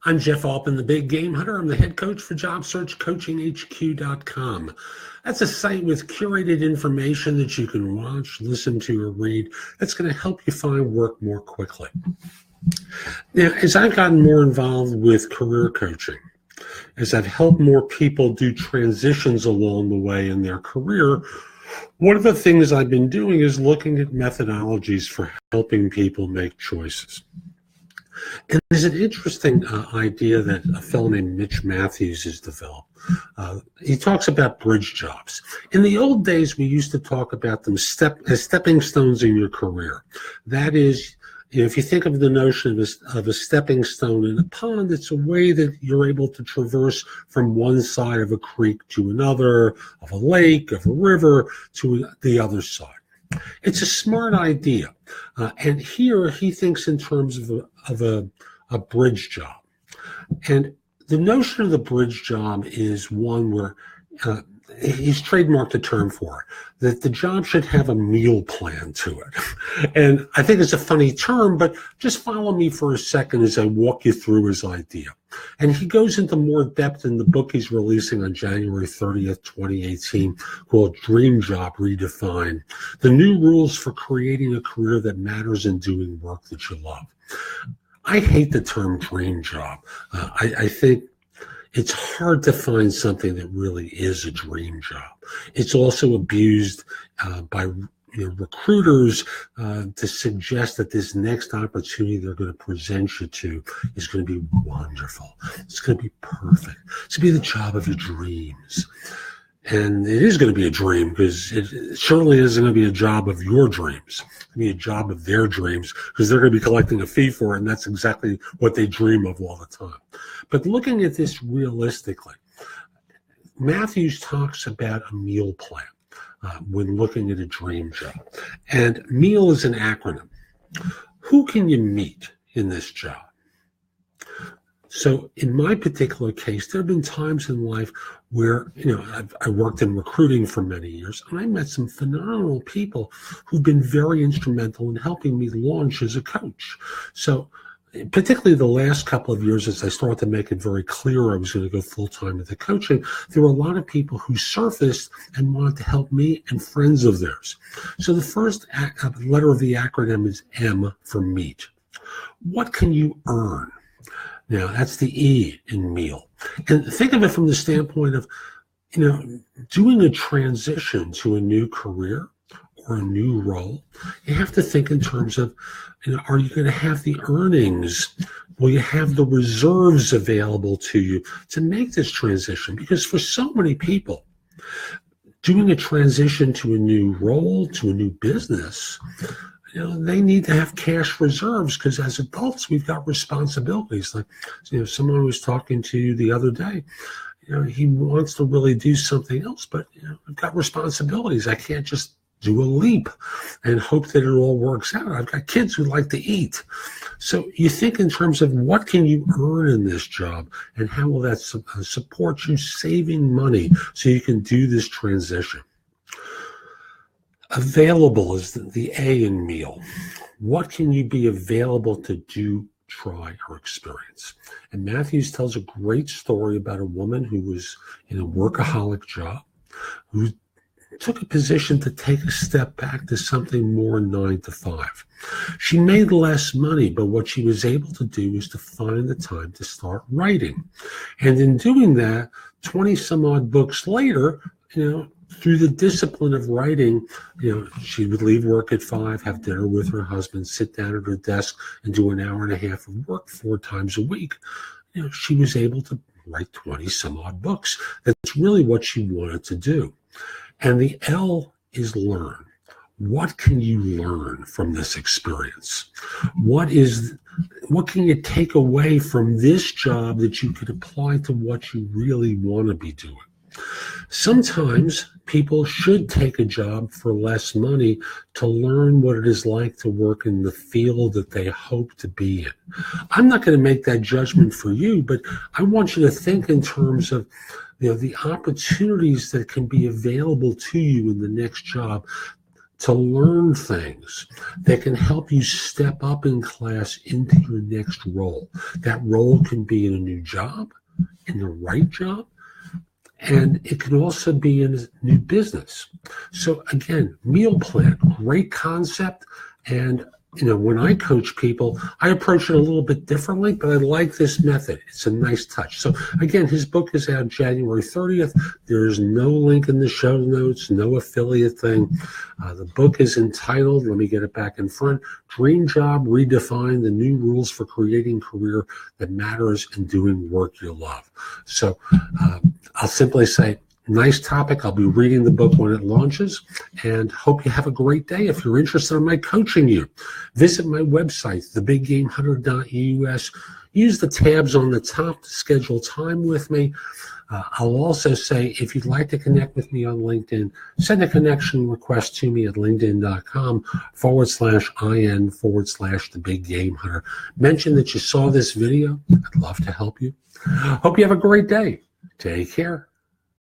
I'm Jeff Altman, the Big Game Hunter. I'm the head coach for JobSearchCoachingHQ.com. That's a site with curated information that you can watch, listen to, or read that's going to help you find work more quickly. Now, as I've gotten more involved with career coaching, as I've helped more people do transitions along the way in their career, one of the things I've been doing is looking at methodologies for helping people make choices. And there's an interesting idea that a fellow named Mitch Matthews has developed. He talks about bridge jobs. In the old days, we used to talk about them as stepping stones in your career. That is, if you think of the notion of a stepping stone in a pond, it's a way that you're able to traverse from one side of a creek to another, of a lake, of a river, to the other side. It's a smart idea. And here he thinks in terms of a bridge job. And the notion of the bridge job is one where he's trademarked a term for it, that the job should have a meal plan to it. And I think it's a funny term, but just follow me for a second as I walk you through his idea. And he goes into more depth in the book he's releasing on January 30th, 2018, called Dream Job Redefined: The New Rules for Creating a Career That Matters and Doing Work That You Love. I hate the term dream job. I think it's hard to find something that really is a dream job. It's also abused by recruiters to suggest that this next opportunity they're going to present you to is going to be wonderful. It's going to be perfect. It's going to be the job of your dreams. And it is going to be a dream, because it certainly isn't going to be a job of your dreams. It's going to be a job of their dreams, because they're going to be collecting a fee for it, and that's exactly what they dream of all the time. But looking at this realistically, Matthews talks about a meal plan when looking at a dream job. And MEAL is an acronym. Who can you meet in this job? So in my particular case, there have been times in life where, I worked in recruiting for many years, and I met some phenomenal people who've been very instrumental in helping me launch as a coach. So particularly the last couple of years, as I started to make it very clear I was going to go full-time into coaching, there were a lot of people who surfaced and wanted to help me, and friends of theirs. So the first letter of the acronym is M for meet. What can you earn? Now, that's the E in MEAL. And think of it from the standpoint of, doing a transition to a new career or a new role. You have to think in terms of, are you going to have the earnings? Will you have the reserves available to you to make this transition? Because for so many people, doing a transition to a new role, to a new business, they need to have cash reserves, because as adults, we've got responsibilities. Like, someone was talking to you the other day, he wants to really do something else, but, I've got responsibilities. I can't just do a leap and hope that it all works out. I've got kids who like to eat. So you think in terms of what can you earn in this job, and how will that support you saving money so you can do this transition? Available is the A in MEAL. What can you be available to do, try, or experience? And Matthews tells a great story about a woman who was in a workaholic job, who took a position to take a step back to something more 9 to 5. She made less money, but what she was able to do was to find the time to start writing. And in doing that, 20 some odd books later, through the discipline of writing, she would leave work at 5, have dinner with her husband, sit down at her desk, and do an hour and a half of work 4 times a week. She was able to write 20 some odd books. That's really what she wanted to do. And the L is learn. What can you learn from this experience? What can you take away from this job that you could apply to what you really want to be doing? Sometimes people should take a job for less money to learn what it is like to work in the field that they hope to be in. I'm not going to make that judgment for you, but I want you to think in terms of the opportunities that can be available to you in the next job to learn things that can help you step up in class into your next role. That role can be in a new job, in the right job, and it can also be in a new business. So again, meal plan, great concept. And when I coach people, I approach it a little bit differently, but I like this method. It's a nice touch. So again, his book is out January 30th. There's no link in the show notes, no affiliate thing. The book is entitled, let me get it back in front, Dream Job Redefined: The New Rules for Creating Career That Matters and Doing Work You Love. So I'll simply say, nice topic. I'll be reading the book when it launches, and hope you have a great day. If you're interested in my coaching you, visit my website, thebiggamehunter.us. Use the tabs on the top to schedule time with me. I'll also say, if you'd like to connect with me on LinkedIn, send a connection request to me at linkedin.com/IN/thebiggamehunter. Mention that you saw this video. I'd love to help you. Hope you have a great day. Take care.